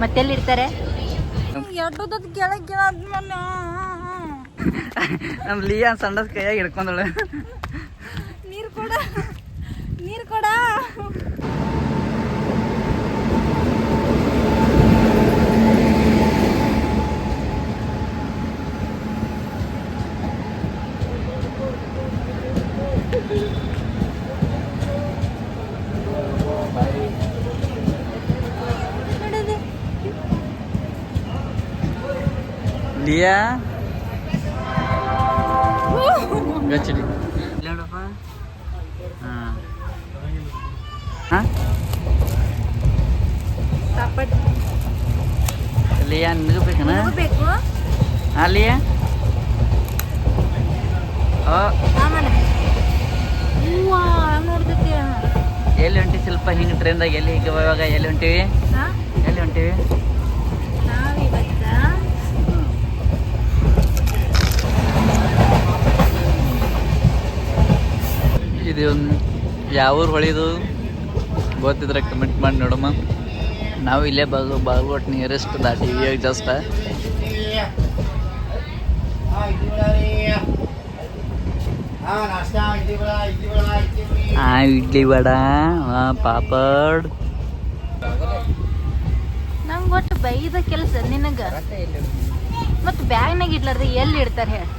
ಮತ್ತೆಲ್ಲಿ ಇಡ್ತಾರೆ? ನಮ್ ಲಿಯಾ ಸಣ್ಣ ಕೈಯಾಗಿ ಹಿಡ್ಕೊಂಡಳು. ನೀರು ಕೊಡ, ನೀರು ಕೊಡ. ಲಿಯಾ ಗಚ್ಚಡಿ ಇಲ್ಲಪ್ಪ. ಲಿಯಾ ನಿನಗೆ ಬೇಕನ? ಬೇಕು. ಲಿಯಾ ನೋಡ್ತೈತಿ. ಎಲ್ಲಿ ಹೊಂಟಿ? ಸ್ವಲ್ಪ ಹಿಂಗೆ ಟ್ರೈನ್ದಾಗ ಎಲ್ಲಿ ಈಗ ಇವಾಗ ಎಲ್ಲಿ ಹೊಂಟಿವಿ? ಎಲ್ಲಿ ಹೊಂಟಿವಿ? ಇದು ಯಾವ ಊರು ಹೊಳಿದು ಗೊತ್ತಿದ್ರೆ ಕಮೆಂಟ್ ಮಾಡಿ ನೋಡಮ್ಮ. ನಾವು ಇಲ್ಲೇ ಬಾಗಲಕೋಟೆ ನಿಯರೆಸ್ಟ್ ದಾಟಿವಿ ಈಗ ಜಸ್ಟ್. ಇಡ್ಲಿ ವಡ, ಪಾಪಡ್. ನಂಗೆ ಒಟ್ಟು ಬೈದ ಕೆಲಸ ನಿನಗ. ಮತ್ತು ಬ್ಯಾಗ್ನಾಗ ಇಡ್ಲಾರ್ದೆ ಎಲ್ಲಿ ಇಡ್ತಾರೆ ಹೇಳಿ?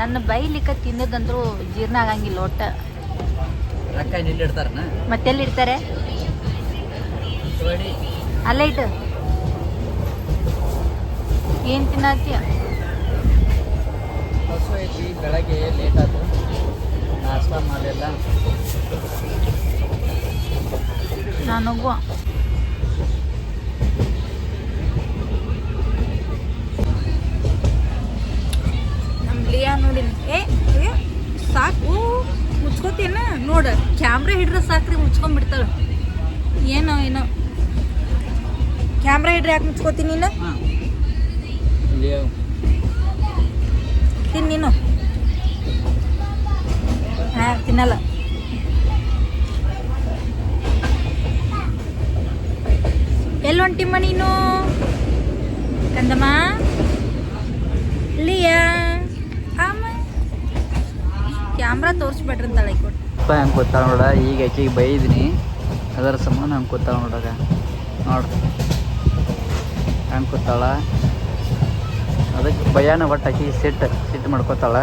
ನನ್ನ ಬೈಲಿಕ್ಕ ತಿನ್ನೋದಂದ್ರೂ ಜೀರ್ಣ ಆಗಂಗಿಲ್ಲ ಒಟ್ಟ. ಮತ್ತೆಲ್ಲಿ ಇಡ್ತಾರೆ? ಅಲ್ಲೇ ಇಟ್ಟು ಏನ್ ತಿನ್ನತ್ತೀಯ? ಬೆಳಗ್ಗೆ ಲೇಟ್ ಆಯ್ತು, ನಾಷ್ಟ ಮಾಡಿಲ್ಲ. ನನಗೂ ನಮ್ಮ ಲಿಯಾ ನೋಡಿ. ಏ ಸಾಕು, ಮುಚ್ಕೋತೇನ ನೋಡ. ಕ್ಯಾಮ್ರಾ ಹಿಡ್ರೆ ಸಾಕ್ರಿ, ಮುಚ್ಕೊಂಡ್ಬಿಡ್ತಾಳ. ಏನೋ ಕ್ಯಾಮ್ರಾ ಹಿಡ್ರೆ ಯಾಕೆ ಮುಚ್ಕೋತೀನಿ ನೀನು? ತಿನ್ ನೀನು. ತಿನ್ನಲ್ಲ. ಎಲ್ಲಿ ಹೊಂಟಿಮ್ಮ ನೀನು ಕಂದಮ್ಮ? ಲಿಯಾ ಕ್ಯಾಮ್ರಾ ತೋರಿಸ್ಬೇಡ್ರಂತಾಳೆ ಕೊಟ್ಟು. ಹಂಗೆ ಕೂತಾಳ ನೋಡ. ಈಗ ಆಕಿಗೆ ಬೈದಿನಿ, ಅದರ ಸಂಬಂಧ ಹಂಗೆ ಕೂತಾಳ ನೋಡಾಗ. ನೋಡು ಹಂಗೆ ಕೂತಾಳ. ಅದಕ್ಕೆ ಭಯಾನ ಒಟ್ಟು ಆಕಿ ಸಿಟ್ಟು ಮಾಡ್ಕೋತಾಳ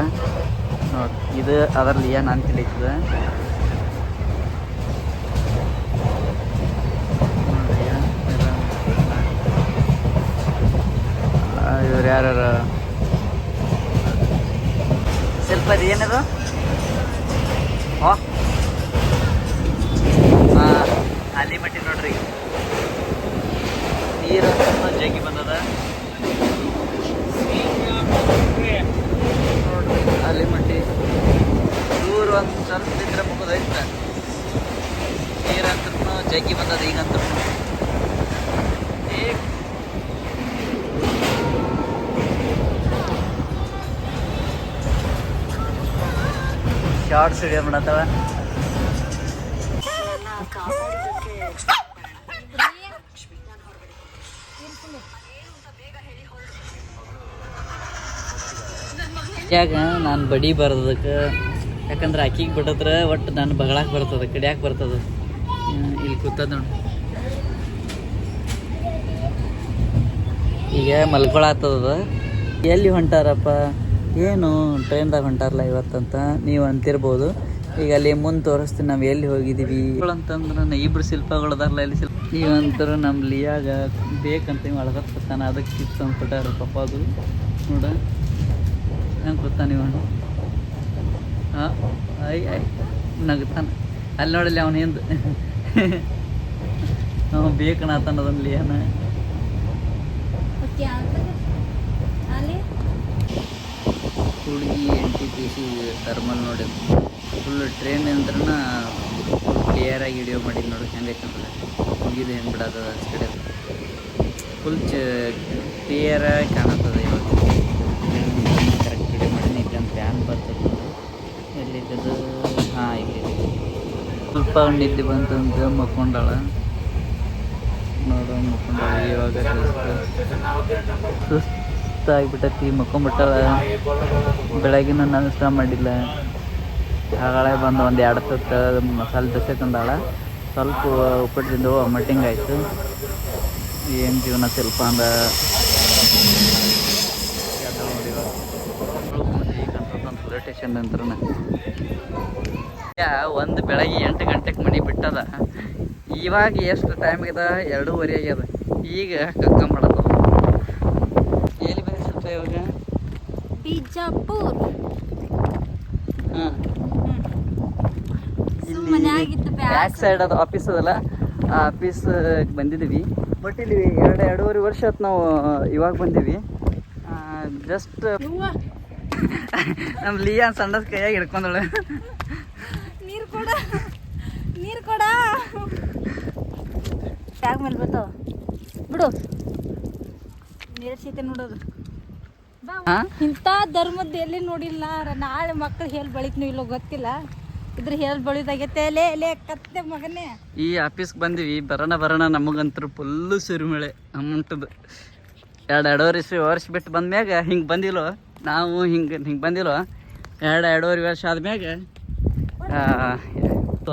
ನೋಡಿ. ಇದು ಅದರಲ್ಲಿ ಏನು ನಾನು ತಿಳಿತದ ಇವ್ರು ಯಾರು ಸ್ವಲ್ಪ ಅದು ಏನದು? ಅಲ್ಲಿ ಮಟ್ಟಿ ನೋಡ್ರಿ, ನೀರು ಜಗ್ಗಿ ಬಂದದ ನೋಡ್ರಿ. ಅಲ್ಲಿ ಮಟ್ಟಿ ದೂರ ಒಂದು ಸ್ವಲ್ಪ ಇದ್ರೆ ಮುಗಿದೈತೆ. ನೀರಂದ್ರೂ ಜಗ್ಗಿ ಬಂದದ ಈಗಂತೂ. ಶಾರ್ಟ್ಸ್ ವಿಡಿಯೋ ಮಾಡತ್ತವ. ಯಾಕ ನಾನು ಬಡಿ ಬರೋದಕ್ಕೆ? ಯಾಕಂದ್ರೆ ಆಕಿಗೆ ಬಿಡದ್ರೆ ಒಟ್ಟು ನಾನು ಬಗಳಾಕ್ ಬರ್ತದ, ಕಡಿಯಾಕೆ ಬರ್ತದ. ಇಲ್ಲಿ ಕೂತದ ನೋಡಿ. ಈಗ ಮಲ್ಕೊಳತ್ತದ. ಎಲ್ಲಿ ಹೊಂಟಾರಪ್ಪ, ಏನು ಟ್ರೈನ್ದಾಗ ಹೊಂಟಾರಲ್ಲ ಇವತ್ತಂತ ನೀವು ಅಂತಿರ್ಬೋದು. ಈಗ ಅಲ್ಲಿ ಮುಂದೆ ತೋರಿಸ್ತೀನಿ ನಾವು ಎಲ್ಲಿ ಹೋಗಿದ್ದೀವಿ ಅಂತಂದ್ರೆ ಇಬ್ರು ಶಿಲ್ಪಗಳದಾರಲ್ಲ ಇಲ್ಲಿ ಶಿಲ್ಪ. ನೀವಂತರ ನಮ್ಮ ಲಿಯಾಗ ಬೇಕಂತ ನೀವು ಅಳಗತ್ತಾನ, ಅದಕ್ಕೆ ಟಿಪ್ಸ್ ಅಂದ್ಬಿಟ್ಟಾರ ಪಾಪ. ಅದು ನೋಡ ಹೆಂಗೆ ಗೊತ್ತಾನ ಇವ. ನಗ್ತಾನ ಅಲ್ಲಿ ನೋಡಲಿ ಅವನ ಹಿಂದೆ. ನಾವು ಬೇಕನ್ನತಾನ ಅದನ್ನ ಲಿಯಾನ. ಹುಡುಗಿ NTPC ಥರ್ಮಲ್ ನೋಡಿ. ಫುಲ್ ಟ್ರೈನ್ ಅಂದ್ರನ ಕ್ಲಿಯರಾಗಿ ವಿಡಿಯೋ ಮಾಡಿದ್ದು ನೋಡಿ ಹೆಂಗೈತೆ ಅಂದ್ರೆ. ಮುಗಿದು ಹೆಂಗೆ ಬಿಡೋದ ಕಡೆ ಫುಲ್ ಕ್ಲಿಯರಾಗಿ ಕಾಣತ್ತದ. ಇವಾಗ ಕರೆಕ್ಟ್ ವಿಡಿಯೋ ಮಾಡಿ ಇಲ್ಲಂತ ಫ್ಯಾನ್ ಬರ್ತದೆ. ಎಲ್ಲಿದ್ದದು? ಇಲ್ಲಿ ಸ್ವಲ್ಪ ನಿದ್ದೆ ಬಂತಂತ ಮಕ್ಕೊಂಡಾಳ. ನೋಡು ಮುಕ್ಕೊಂಡಾಳ ಇವಾಗ ಸುಸ್ತಾಗಿಬಿಟ್ಟೈತಿ ಮುಕ್ಕೊಂಬಿಟ್ಟಾಳ. ಬೆಳಗಿನ ನಾಷ್ಟ ಮಾಡಿಲ್ಲ, ಆಗಳೇ ಬಂದು ಒಂದು 2 ತುತ್ತು ಮಸಾಲೆ ದೋಸೆ ತಂದಾಳ, ಸ್ವಲ್ಪ ಉಪ್ಪಿಟ್ಟು ತಿಂದು ಮಟ್ಟಿಂಗ್ ಆಯಿತು. ಏನು ಜೀವನ ಸ್ವಲ್ಪ ಅಂದ ಪೊಲೀಸ್ ಸ್ಟೇಷನ್ ಅಂತ ಒಂದು ಬೆಳಗ್ಗೆ 8 ಗಂಟೆಗೆ ಮನೆ ಬಿಟ್ಟದ. ಇವಾಗ ಎಷ್ಟು ಟೈಮ್ ಆಗ್ಯದ? 2:30 ಆಗ್ಯದ. ಈಗ ಕಕ್ಕ ಮಾಡತ್ತ. ಎಲ್ಲಿ ಬಂದಿ ಸ್ವಲ್ಪ ಇವಾಗ? ಬಿಜಾಪುರ್. ಹಾಂ, ಬ್ಯಾಕ್ ಸೈಡ್ ಅದು ಆಫೀಸ್ ಅದಲ್ಲ, ಆ ಆಫೀಸ್ ಬಂದಿದ್ದೀವಿ. ಬಟ್ ಇಲ್ಲಿ 2.5 ವರ್ಷ ಆಯ್ತು ನಾವು ಇವಾಗ ಬಂದೀವಿ. ಜಸ್ಟ್ ನಮ್ಮ ಲಿಯಾ ಸಣ್ಣ ಕೈಯಾಗಿ ಹಿಡ್ಕೊಂಡಳೆ. ನೀರು ಕೊಡ ಬ್ಯಾಗ್ ಮೇಲೆ ಬರ್ತಾವ ಬಿಡು. ನೀರಸೈತೆ ನೋಡೋದು. ಇಂಥ ಧರ್ಮದ್ದು ಎಲ್ಲಿ ನೋಡಿಲ್ಲ. ನಾಳೆ ಮಕ್ಕಳು ಹೇಳಿ ಬೆಳಿತೀನೋ ಇಲ್ಲೋ ಗೊತ್ತಿಲ್ಲ. ಇದ್ರ ಹೇಳಿ ಬೆಳಿದಾಗೈತೆ ಲೇ ಕತ್ತೆ ಮಗನೇ. ಈ ಆಫೀಸ್ಗೆ ಬಂದೀವಿ, ಬರೋಣ ನಮಗಂತೂ ಫುಲ್ಲು ಸುರಿಮಳೆ ಅಮೌಂಟದು. 2.5 ವರ್ಷ ಬಿಟ್ಟು ಬಂದ್ಮ್ಯಾಗ ಹಿಂಗೆ ಬಂದಿಲ್ಲೋ ನಾವು, ಹಿಂಗೆ ಬಂದಿಲ್ಲೋ 2.5 ವರ್ಷ ಆದ್ಮ್ಯಾಗ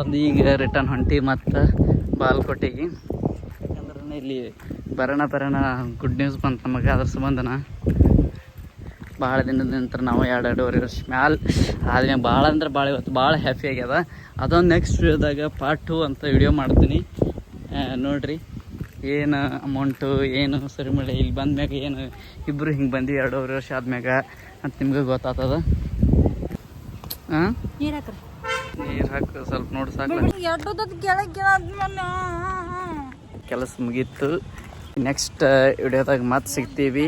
ಒಂದು ಈಗ ರಿಟರ್ನ್ ಹೊಂಟಿ ಮತ್ತು ಬಾಲ್ಕೋಟೆಗೆ. ಯಾಕಂದ್ರೆ ಇಲ್ಲಿ ಬರೋಣ ಗುಡ್ ನ್ಯೂಸ್ ಬಂತು ನಮಗೆ. ಅದ್ರ ಸಂಬಂಧನ ಭಾಳ ದಿನದ ನಂತರ ನಾವು 2.5 ವರ್ಷ ಮ್ಯಾಲೆ ಆದ್ಮೇಲೆ ಭಾಳ ಅಂದ್ರೆ ಭಾಳ ಇವತ್ತು ಭಾಳ ಹ್ಯಾಪಿ ಆಗ್ಯದ. ಅದೊಂದು ನೆಕ್ಸ್ಟ್ ವಿಡಿಯೋದಾಗ ಪಾರ್ಟ್ 2 ಅಂತ ವಿಡಿಯೋ ಮಾಡ್ತೀನಿ, ನೋಡಿರಿ. ಏನು ಅಮೌಂಟು ಏನು ಸುರಿಮಳೆ ಇಲ್ಲಿ ಬಂದ್ಮ್ಯಾಗ ಏನು ಇಬ್ಬರು ಹಿಂಗೆ ಬಂದು 2.5 ವರ್ಷ ಆದ್ಮ್ಯಾಗ ಅಂತ ನಿಮ್ಗೆ ಗೊತ್ತಾಗ್ತದ. ಹಾಂ, ನೀರು ಹಾಕು ಸ್ವಲ್ಪ ನೋಡಿ ಸಾಕು. ಕೆಲಸ ಕೆಲಸ ಮುಗೀತು. ನೆಕ್ಸ್ಟ್ ವಿಡಿಯೋದಾಗ ಮತ್ತೆ ಸಿಗ್ತೀವಿ.